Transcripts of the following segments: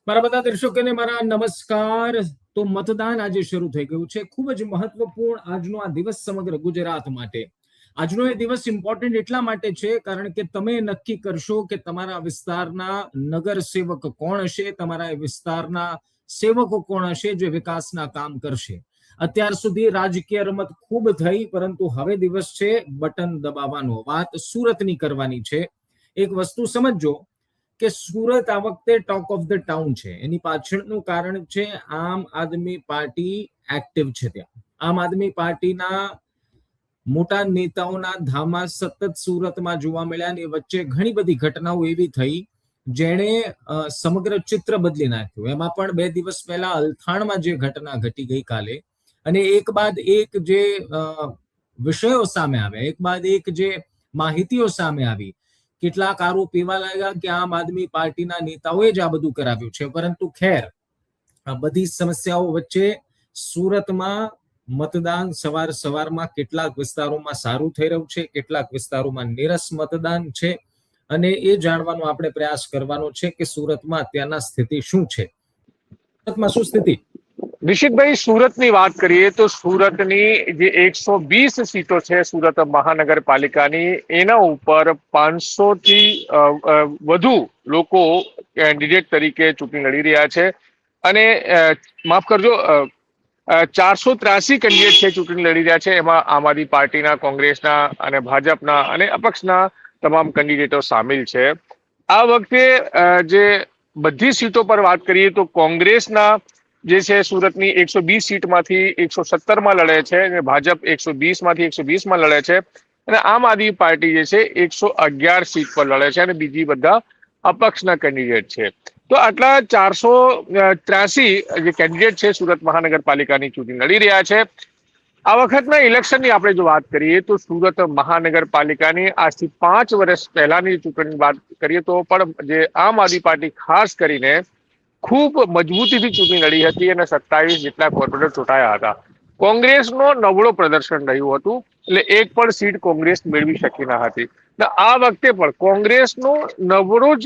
મારા બધા દર્શકોને મારા નમસ્કાર. તો મતદાન આજે શરૂ થઈ ગયું છે. ખૂબ જ મહત્વપૂર્ણ આજનો આ દિવસ સમગ્ર ગુજરાત માટે. આજનો એ દિવસ ઇમ્પોર્ટન્ટ એટલા માટે છે કારણ કે તમે નક્કી કરશો કે તમારા વિસ્તારના નગર સેવક કોણ હશે, તમારા વિસ્તારના સેવકો કોણ હશે જે વિકાસના કામ કરશે. અત્યાર સુધી રાજકીય રમત ખૂબ થઈ, પરંતુ હવે દિવસ છે બટન દબાવવાનો. વાત સુરતની કરવાની છે. એક વસ્તુ સમજજો કે સુરત આ વખતે ટોક ઓફ ધ ટાઉન છે. એની પાછળનું કારણ છે આમ આદમી પાર્ટી એક્ટિવ છે ત્યાં. આમ આદમી પાર્ટીના મોટા નેતાઓના ધામા સતત સુરતમાં જોવા મળ્યા અને વચ્ચે ઘણી બધી ઘટનાઓ એવી થઈ જેણે સમગ્ર ચિત્ર બદલી નાખ્યું. એમાં પણ 2 દિવસ પહેલા અલથાણમાં જે ઘટના ઘટી ગઈ કાલે, અને એક બાદ એક જે વિષયો સામે આવ્યા, એક બાદ એક જે માહિતીઓ સામે આવી. કેટલાક આરોપ એવા લાગ્યા કે આમ આદમી પાર્ટીના નેતાઓએ જ આ બધું કરાવ્યું છે. પરંતુ ખેર, આ બધી સમસ્યાઓ વચ્ચે સુરતમાં મતદાન સવારમાં કેટલાક વિસ્તારોમાં સારું થઈ રહ્યું છે, કેટલાક વિસ્તારોમાં નીરસ મતદાન છે, અને એ જાણવાનો આપણે પ્રયાસ કરવાનો છે કે સુરતમાં અત્યારના સ્થિતિ શું છે. સુરતમાં શું સ્થિતિ? નિશિતભાઈ, સુરતની વાત કરીએ તો સુરતની જે 120 સીટો છે સુરત મહાનગરપાલિકાની, એના ઉપર 500 થી વધુ લોકો કેન્ડિડેટ તરીકે ચૂંટણી લડી રહ્યા છે. અને માફ કરજો, 483 કેન્ડિડેટ છે ચૂંટણી લડી રહ્યા છે. એમાં આમ આદમી પાર્ટીના, કોંગ્રેસના અને ભાજપના અને અપક્ષના તમામ કેન્ડિડેટો સામેલ છે. આ વખતે જે બધી સીટો પર વાત કરીએ તો કોંગ્રેસના જે છે સુરતની 120 સીટમાંથી 117માં લડે છે અને ભાજપ 120માંથી 120માં લડે છે. અને આમ આદમી પાર્ટી જે છે 111 સીટ પર લડે છે અને બીજી બધા અપક્ષના કેન્ડિડેટ છે. તો આટલા 483 જે કેન્ડિડેટ છે સુરત મહાનગરપાલિકાની ચૂંટણી લડી રહ્યા છે. આ વખતના ઇલેક્શનની આપણે જો વાત કરીએ તો સુરત મહાનગરપાલિકાની આજથી 5 વર્ષ પહેલાની ચૂંટણીની વાત કરીએ તો પણ જે આમ આદમી પાર્ટી ખાસ કરીને ખૂબ મજબૂતીથી ચૂંટણી લડી હતી અને 27 જેટલા કોર્પોરેટર ચૂંટાયા હતા. કોંગ્રેસનો નબળો પ્રદર્શન રહ્યું હતું, એટલે એક પણ સીટ કોંગ્રેસ મેળવી શકી ન હતી. આ વખતે પણ કોંગ્રેસનું નબળું જ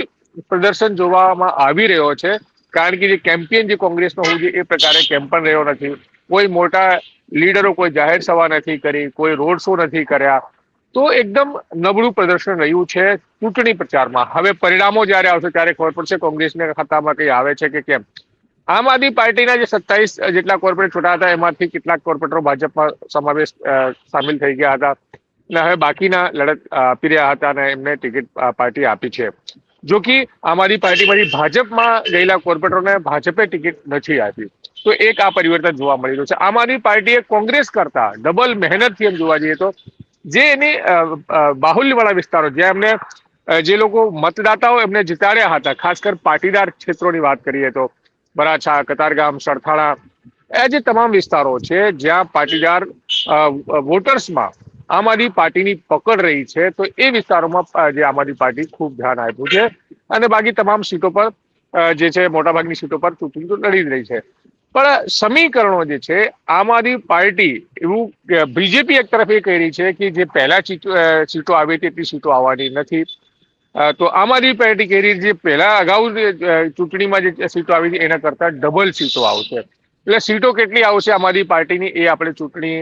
પ્રદર્શન જોવામાં આવી રહ્યો છે, કારણ કે જે કેમ્પેન જે કોંગ્રેસનો હોવું જોઈએ એ પ્રકારે કેમ્પેન રહ્યો નથી. કોઈ મોટા લીડરો કોઈ જાહેર સભા નથી કરી, કોઈ રોડ શો નથી કર્યા. તો એકદમ નબળું પ્રદર્શન રહ્યું છે ચૂંટણી પ્રચારમાં. હવે પરિણામો જયારે આવશે ત્યારે ખબર પડશે કોંગ્રેસના ખાતામાં કઈ આવે છે કે કેમ. આમ આદમી પાર્ટીના જે 27 જેટલા કોર્પોરેટ છૂટા હતા એમાંથી કેટલાક કોર્પોરેટરો ભાજપમાં સામેલ થઈ ગયા હતા અને હવે બાકીના લડત આપી રહ્યા હતા અને એમને ટિકિટ પાર્ટી આપી છે. જો કે આમ આદમી પાર્ટીમાંથી ભાજપમાં ગયેલા કોર્પોરેટરોને ભાજપે ટિકિટ નથી આપી. તો એક આ પરિવર્તન જોવા મળી રહ્યું છે. આમ આદમી પાર્ટીએ કોંગ્રેસ કરતા ડબલ મહેનતથી એમ જોવા જઈએ તો જે એની બાહુલ્યવાળા વિસ્તારો જ્યાં એમને જે લોકો મતદાતાઓ એમને જીતાડ્યા હતા, ખાસ કર પાટીદાર ક્ષેત્રોની વાત કરીએ તો વરાછા, કતારગામ, સરથાણા, એ જે તમામ વિસ્તારો છે જ્યાં પાટીદાર વોટર્સમાં આમ આદમી પાર્ટીની પકડ રહી છે, તો એ વિસ્તારોમાં જે આમ આદમી પાર્ટી ખૂબ ધ્યાન આપ્યું છે અને બાકી તમામ સીટો પર જે છે મોટાભાગની સીટો પર ચૂંટણી તો લડી જ રહી છે. પણ સમીકરણો જે છે આમ આદમી પાર્ટી એવું બીજેપી એક તરફ એ કહી રહી છે કે જે પહેલા સીટો આવી હતી એટલી સીટો આવવાની નથી. તો આમ આદમી પાર્ટી કહી રહી છે પહેલા અગાઉ ચૂંટણીમાં જે સીટો આવી હતી એના કરતા ડબલ સીટો આવશે. એટલે સીટો કેટલી આવશે આમ આદમી પાર્ટીની એ આપણે ચૂંટણી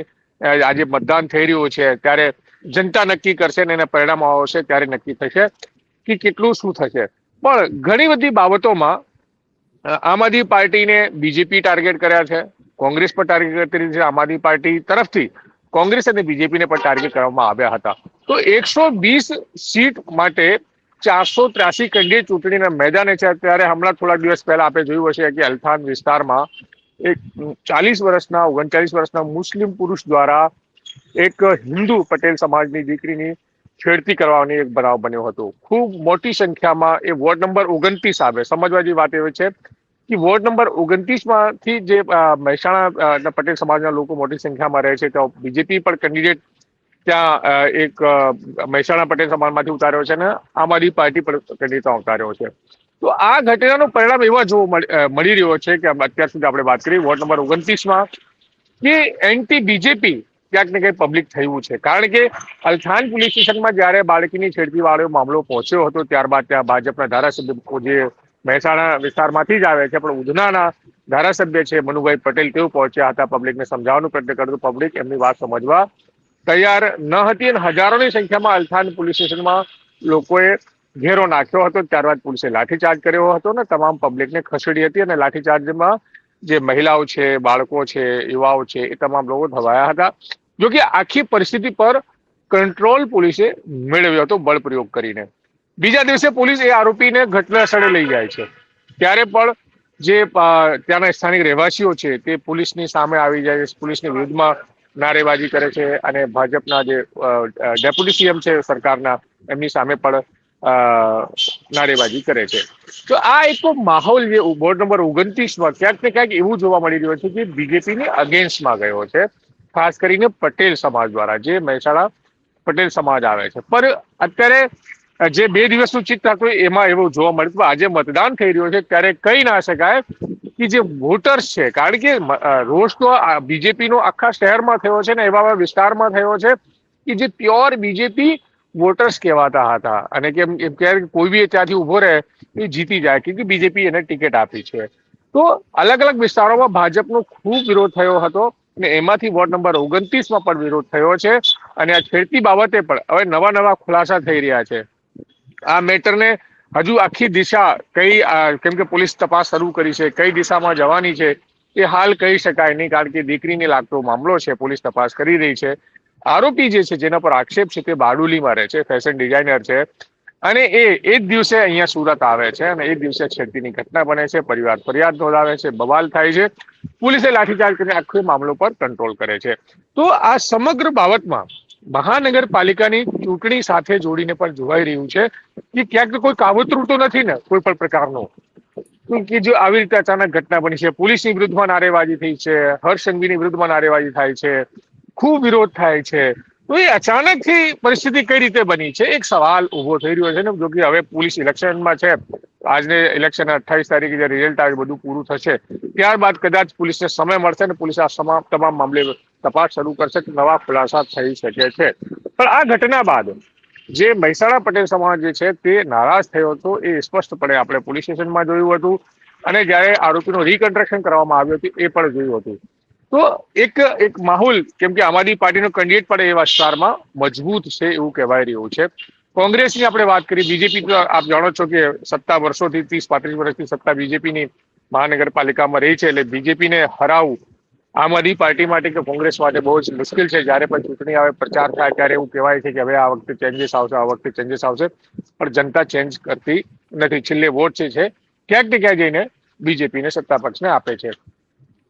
આજે મતદાન થઈ રહ્યું છે ત્યારે જનતા નક્કી કરશે અને એના પરિણામો આવશે ત્યારે નક્કી થશે કે કેટલું શું થશે. પણ ઘણી બધી બાબતોમાં આમ આદમી પાર્ટીને બીજેપી ટાર્ગેટ કર્યા છે, કોંગ્રેસ પર ટાર્ગેટ કરી છે. આમ આદમી પાર્ટી તરફથી કોંગ્રેસ અને બીજેપીને પણ ટાર્ગેટ કરવામાં આવ્યા હતા. તો 120 સીટ માટે 483 કેન્ડિડેટ ચૂંટણીના મેદાને છે. ત્યારે હમણાં થોડા દિવસ પહેલા આપણે જોયું હશે કે અલથાણ વિસ્તારમાં એક 39 વર્ષના મુસ્લિમ પુરુષ દ્વારા એક હિન્દુ પટેલ સમાજની દીકરીની છેડતી કરવાની એક બનાવ બન્યો હતો. ખૂબ મોટી સંખ્યામાં એ વોર્ડ નંબર 29 આવે. સમજવા જેવી વાત એવી છે કે વોર્ડ નંબર 29માંથી જે મહેસાણા પટેલ સમાજના લોકો મોટી સંખ્યામાં રહે છે, તો બીજેપી પણ કેન્ડિડેટ ત્યાં એક મહેસાણા પટેલ સમાજમાંથી ઉતાર્યો છે અને આમ આદમી પાર્ટી પણ કેન્ડિડેટ ઉતાર્યો છે. તો આ ઘટનાનું પરિણામ એવા જોવા મળી રહ્યો છે કે અત્યાર સુધી આપણે વાત કરી વોર્ડ નંબર 29માં કે એન્ટી બીજેપી ક્યાંક ને ક્યાંક પબ્લિક થયું છે. કારણ કે અલથાણ પોલીસ સ્ટેશનમાં જયારે બાળકીની છેડતી વાળો મામલો પહોંચ્યો હતો ત્યારબાદ ત્યાં ભાજપના ધારાસભ્ય જે મહેસાણા વિસ્તારમાંથી જ આવે છે, પણ ઉધનાના ધારાસભ્ય છે મનુભાઈ પટેલ તેઓ પહોંચ્યા હતા, પબ્લિકને સમજાવવાનો પ્રયત્ન કર્યો. પબ્લિક એમની વાત સમજવા તૈયાર ન હતી અને હજારોની સંખ્યામાં અલથાણ પોલીસ સ્ટેશનમાં લોકોએ ઘેરો નાખ્યો હતો. ત્યારબાદ પોલીસે લાઠીચાર્જ કર્યો હતો અને તમામ પબ્લિકને ખસેડી હતી અને લાઠીચાર્જમાં જે મહિલાઓ છે, બાળકો છે, યુવાઓ છે, એ તમામ લોકો ધવાયા હતા. જો કે આખી પરિસ્થિતિ પર કંટ્રોલ પોલીસે મેળવ્યો હતો બળ પ્રયોગ કરીને. બીજા દિવસે પોલીસ એ આરોપીને ઘટના સ્થળે લઈ જાય છે, ત્યારે પણ જે ત્યાંના સ્થાનિક રહેવાસીઓ છે તે પોલીસની સામે આવી જાય છે, પોલીસની વિરુદ્ધમાં નારેબાજી કરે છે અને ભાજપના જે ડેપ્યુટી સીએમ છે સરકારના, એમની સામે પણ નારેબાજી કરે છે. તો આ એક માહોલ જે વોર્ડ નંબર 29માં ક્યાંક ને ક્યાંક એવું જોવા મળી રહ્યું છે કે બીજેપીની અગેન્સ્ટમાં ગયો છે, ખાસ કરીને પટેલ સમાજ દ્વારા, જે મહેસાણા પટેલ સમાજ આવે છે. પણ અત્યારે જે 2 દિવસનું ચિત્ર હતું એમાં એવું જોવા મળ્યું. આજે મતદાન થઈ રહ્યું છે ત્યારે કહી ના શકાય કે જે વોટર્સ છે, કારણ કે રોષ તો બીજેપીનો આખા શહેરમાં થયો છે ને એવા વિસ્તારમાં થયો છે કે જે પ્યોર બીજેપી વોટર્સ કહેવાતા હતા અને કેમ ક્યારેક કોઈ બી ત્યાંથી ઉભો રહે એ જીતી જાય, કે બીજેપી એને ટિકિટ આપી છે. તો અલગ અલગ વિસ્તારોમાં ભાજપનો ખૂબ વિરોધ થયો હતો અને એમાંથી વોર્ડ નંબર 29માં પણ વિરોધ થયો છે. અને આ છેડતી બાબતે પણ હવે નવા ખુલાસા થઈ રહ્યા છે. આ મેટરને હજુ આખી દિશા કેમ કે પોલીસ તપાસ શરૂ કરી છે, કઈ દિશામાં જવાની છે એ હાલ કહી શકાય નહીં, કારણ કે દીકરીને લાગતો મામલો છે, પોલીસ તપાસ કરી રહી છે. આરોપી જે છે જેના પર આક્ષેપ છે તે બારડોલીમાં રહે છે, ફેશન ડિઝાઇનર છે અને એ જ દિવસે અહીંયા સુરત આવે છે અને એ જ દિવસે છેડતીની ઘટના બને છે, પરિવાર ફરિયાદ નોંધાવે છે, બવાલ થાય છે, પોલીસે લાઠીચાર્જ કરીને આખો મામલો પર કંટ્રોલ કરે છે. તો આ સમગ્ર બાબતમાં મહાનગરપાલિકાની ચૂંટણી સાથે જોડીને પણ જોવાઈ રહ્યું છે કે ક્યાંક કોઈ કાવતરું તો નથી ને કોઈ પણ પ્રકારનું, કે જો આવી રીતે અચાનક ઘટના બની છે. પોલીસની વિરુદ્ધમાં નારેબાજી થઈ છે, હર્ષ સંઘવીની વિરુદ્ધમાં નારેબાજી થાય છે, ખૂબ વિરોધ થાય છે. તો એ અચાનકથી પરિસ્થિતિ કઈ રીતે બની છે એક સવાલ ઉભો થઈ રહ્યો છે ને. જો કે હવે પોલીસ ઇલેક્શનમાં છે, આજને ઇલેક્શન 28 તારીખે જે રિઝલ્ટ આવે બધું પૂરું થશે ત્યારબાદ કદાચ પોલીસને સમય મળશે અને પોલીસ આ તમામ મામલે તપાસ શરૂ કરશે, નવા ખુલાસા થઈ શકે છે. પણ આ ઘટના બાદ જે મહેસાણા પટેલ સમાજ જે છે તે નારાજ થયો હતો એ સ્પષ્ટપણે આપણે પોલીસ સ્ટેશનમાં જોયું હતું અને જ્યારે આરોપીનું રિકન્સ્ટ્રક્શન કરવામાં આવ્યું હતું એ પણ જોયું હતું. તો એક માહોલ, કેમ કે આમ આદમી પાર્ટીનો કેન્ડિડેટ પણ એ વિસ્તારમાં મજબૂત છે એવું કહેવાય રહ્યું છે. કોંગ્રેસની આપણે વાત કરીએ, બીજેપી તો આપ જાણો છો કે સત્તા વર્ષોથી 30-35 વર્ષથી સત્તા બીજેપીની મહાનગરપાલિકામાં રહી છે, એટલે બીજેપીને હરાવવું આમ આદમી પાર્ટી માટે કે કોંગ્રેસ માટે બહુ જ મુશ્કેલ છે. જ્યારે પણ ચૂંટણી આવે, પ્રચાર થાય ત્યારે એવું કહેવાય છે કે હવે આ વખતે ચેન્જીસ આવશે, આ વખતે ચેન્જીસ આવશે, પણ જનતા ચેન્જ કરતી નથી. છેલ્લે વોટ છે ક્યાંક ને ક્યાંક જઈને બીજેપીને સત્તા પક્ષને આપે છે.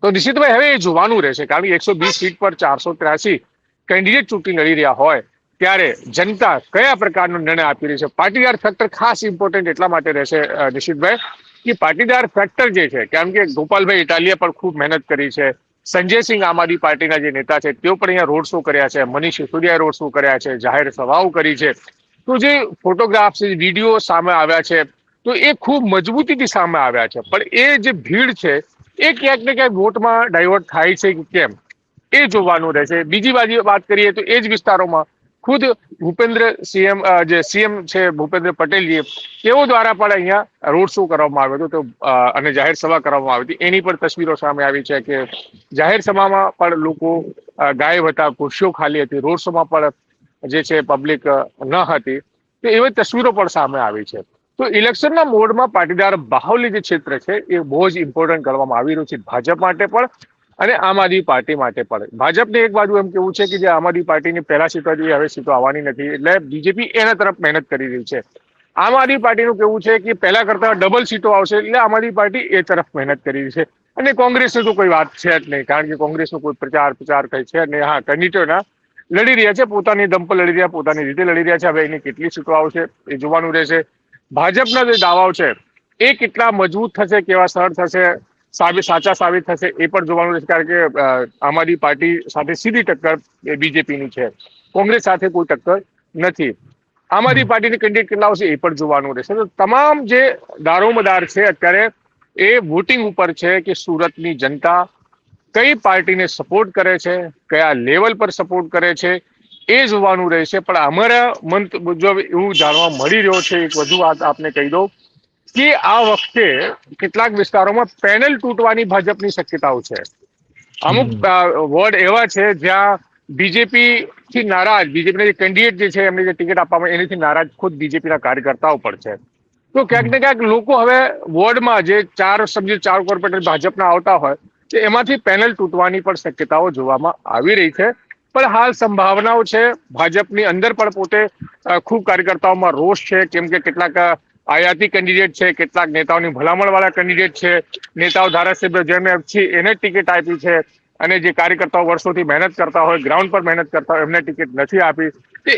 તો નિશ્ચિતભાઈ હવે એ જોવાનું રહેશે, કારણ કે 120 સીટ પર 483 કેન્ડિડેટ ચૂંટણી લડી રહ્યા હોય ત્યારે જનતા કયા પ્રકારનો નિર્ણય આપી રહી છે. પાટીદાર ફેક્ટર ખાસ ઇમ્પોર્ટન્ટ એટલા માટે રહેશે નિશિતભાઈ કે પાટીદાર ફેક્ટર જે છે, કારણ કે ગોપાલભાઈ ઇટાલિયા પણ ખૂબ મહેનત કરી છે, સંજયસિંહ આમ આદમી પાર્ટીના જે નેતા છે તેઓ પણ અહીંયા રોડ શો કર્યા છે, મનીષ સિસોદિયાએ રોડ શો કર્યા છે, જાહેર સભાઓ કરી છે. તો જે ફોટોગ્રાફ્સ, વિડીયો સામે આવ્યા છે તો એ ખૂબ મજબૂતીથી સામે આવ્યા છે. પણ એ જે ભીડ છે એ ક્યાંક ને ક્યાંક વોટમાં ડાયવર્ટ થાય છે કે કેમ એ જોવાનું રહેશે. બીજી બાજુ વાત કરીએ તો એ જ વિસ્તારોમાં ખુદ જે સીએમ છે ભૂપેન્દ્ર પટેલજી, તેઓ દ્વારા પણ અહીંયા રોડ શો કરવામાં આવ્યો હતો અને જાહેર સભા કરવામાં આવી હતી. એની પણ તસવીરો સામે આવી છે કે જાહેર સભામાં પણ લોકો ગાયબ હતા, ખુરશીઓ ખાલી હતી, રોડ શોમાં પણ જે છે પબ્લિક ન હતી. તો એવી તસવીરો પણ સામે આવી છે. તો ઇલેક્શનના મોડમાં પાટીદાર બાહુલ્ય જે ક્ષેત્ર છે એ બહુ જ ઇમ્પોર્ટન્ટ કરવામાં આવી રહ્યું છે, ભાજપ માટે પણ અને આમ આદમી પાર્ટી માટે પણ. ભાજપને એક બાજુ એમ કેવું છે કે જે આમ આદમી પાર્ટીની પહેલા સીટો હતી હવે સીટો આવવાની નથી, એટલે બીજેપી એના તરફ મહેનત કરી રહી છે. આમ આદમી પાર્ટીનું કેવું છે કે પહેલા કરતા ડબલ સીટો આવશે, એટલે આમ આદમી પાર્ટી એ તરફ મહેનત કરી રહી છે. અને કોંગ્રેસની તો કોઈ વાત છે જ નહીં, કારણ કે કોંગ્રેસનો કોઈ પ્રચાર કઈ છે નહીં. હા, કેન્ડિડેટોના લડી રહ્યા છે, પોતાની દમ પર લડી રહ્યા, પોતાની રીતે લડી રહ્યા છે. હવે એની કેટલી સીટો આવશે એ જોવાનું રહેશે. ભાજપના જે દાવાઓ છે એ કેટલા મજબૂત થશે, કેવા સરળ થશે, સાચા સાબિત થશે એ પણ જોવાનું રહેશે, કારણ કે આમ આદમી પાર્ટી સાથે સીધી ટક્કર એ બીજેપીની છે, કોંગ્રેસ સાથે કોઈ ટક્કર નથી. આમ આદમી પાર્ટીની કેન્ડિડેટ કેટલા આવશે એ પણ જોવાનું રહેશે. તો તમામ જે દારોમદાર છે અત્યારે એ વોટિંગ ઉપર છે કે સુરતની જનતા કઈ પાર્ટીને સપોર્ટ કરે છે, કયા લેવલ પર સપોર્ટ કરે છે એ જોવાનું રહેશે. પણ અમારા મંત મુજબ એવું જાણવા મળી રહ્યો છે, એક વધુ વાત આપને કહી દઉં કે આ વખતે કેટલાક વિસ્તારોમાં પેનલ તૂટવાની ભાજપની શક્યતાઓ છે. અમુક વોર્ડ એવા છે જ્યાં બીજેપી થી નારાજ, બીજેપીના જે કેન્ડિડેટ જે છે એમને જે ટિકિટ આપવામાં એનાથી નારાજ ખુદ બીજેપીના કાર્યકર્તાઓ પણ છે. તો ક્યાંક ને ક્યાંક લોકો હવે વોર્ડમાં જે ચાર કોર્પોરેટર ભાજપના આવતા હોય તો એમાંથી પેનલ તૂટવાની પણ શક્યતાઓ જોવામાં આવી રહી છે. પણ હાલ સંભાવનાઓ છે. ભાજપની અંદર પણ પોતે ખૂબ કાર્યકર્તાઓમાં રોષ છે, કેમ કે કેટલાક આયાતી કેન્ડિડેટ છે, કેટલાક નેતાઓની ભલામણ વાળા કેન્ડિડેટ છે, નેતાઓ ધારાસભ્ય જેમને એને ટિકિટ આપી છે અને જે કાર્યકર્તાઓ વર્ષોથી મહેનત કરતા હોય, ગ્રાઉન્ડ પર મહેનત કરતા હોય, એમને ટિકિટ નથી આપી.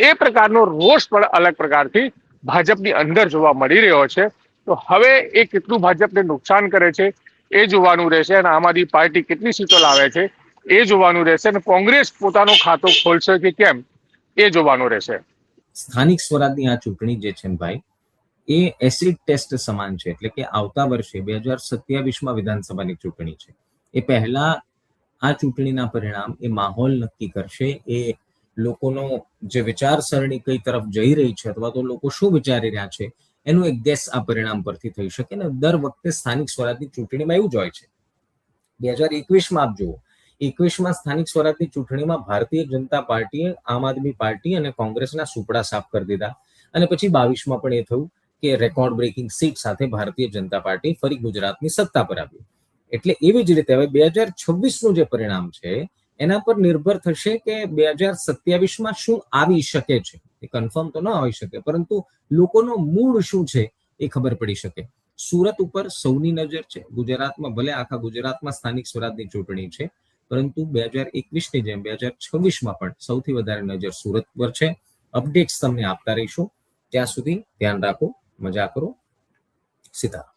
એ પ્રકારનો રોષ પણ અલગ પ્રકારથી ભાજપની અંદર જોવા મળી રહ્યો છે. તો હવે એ કેટલું ભાજપને નુકસાન કરે છે એ જોવાનું રહેશે, અને આમ આદમી પાર્ટી કેટલી સીટો લાવે છે એ જોવાનું રહેશે, અને કોંગ્રેસ પોતાનો ખાતો ખોલશે કે કેમ એ જોવાનું રહેશે. સ્થાનિક સ્વરાજની આ ચૂંટણી જે છે ભાઈ, એ એસિડ ટેસ્ટ સમાન છે. એટલે કે આવતા વર્ષે 2027માં વિધાનસભાની ચૂંટણી છે. એ પહેલા આ ચૂંટણીના પરિણામ એ માહોલ નક્કી કરશે. એ લોકોનો જે વિચારસરણી કઈ તરફ જઈ રહી છે અથવા તો લોકો શું વિચારી રહ્યા છે એનું એક ગેસ આ પરિણામ પરથી થઈ શકે. ને દર વખતે સ્થાનિક સ્વરાજની ચૂંટણીમાં એવું જ હોય છે. 2021માં આપ જુઓ, 21માં સ્થાનિક સ્વરાજની ચૂંટણીમાં ભારતીય જનતા પાર્ટીએ આમ આદમી પાર્ટી અને કોંગ્રેસના સુપડા સાફ કરી દીધા, અને પછી 22માં પણ એ થયું કે રેકોર્ડ બ્રેકિંગ સીટ સાથે ભારતીય જનતા પાર્ટી ફરી ગુજરાતની સત્તા પર આવી. એટલે એવી જ રીતે હવે 2026નું જે પરિણામ છે એના પર નિર્ભર થશે કે 2027માં શું આવી શકે છે. એ કન્ફર્મ તો ન હોઈ શકે, પરંતુ લોકોનો મૂડ શું છે એ ખબર પડી શકે. સુરત ઉપર સૌની નજર છે. ગુજરાતમાં ભલે આખા ગુજરાતમાં સ્થાનિક સ્વરાજની ચૂંટણી છે, પરંતુ 2021ની જેમ 2026માં પણ સૌથી વધારે નજર સુરત પર છે. અપડેટ્સ તમને આપતા રહીશું. ત્યાં સુધી ધ્યાન રાખો, મજા કરો. સીતારામ.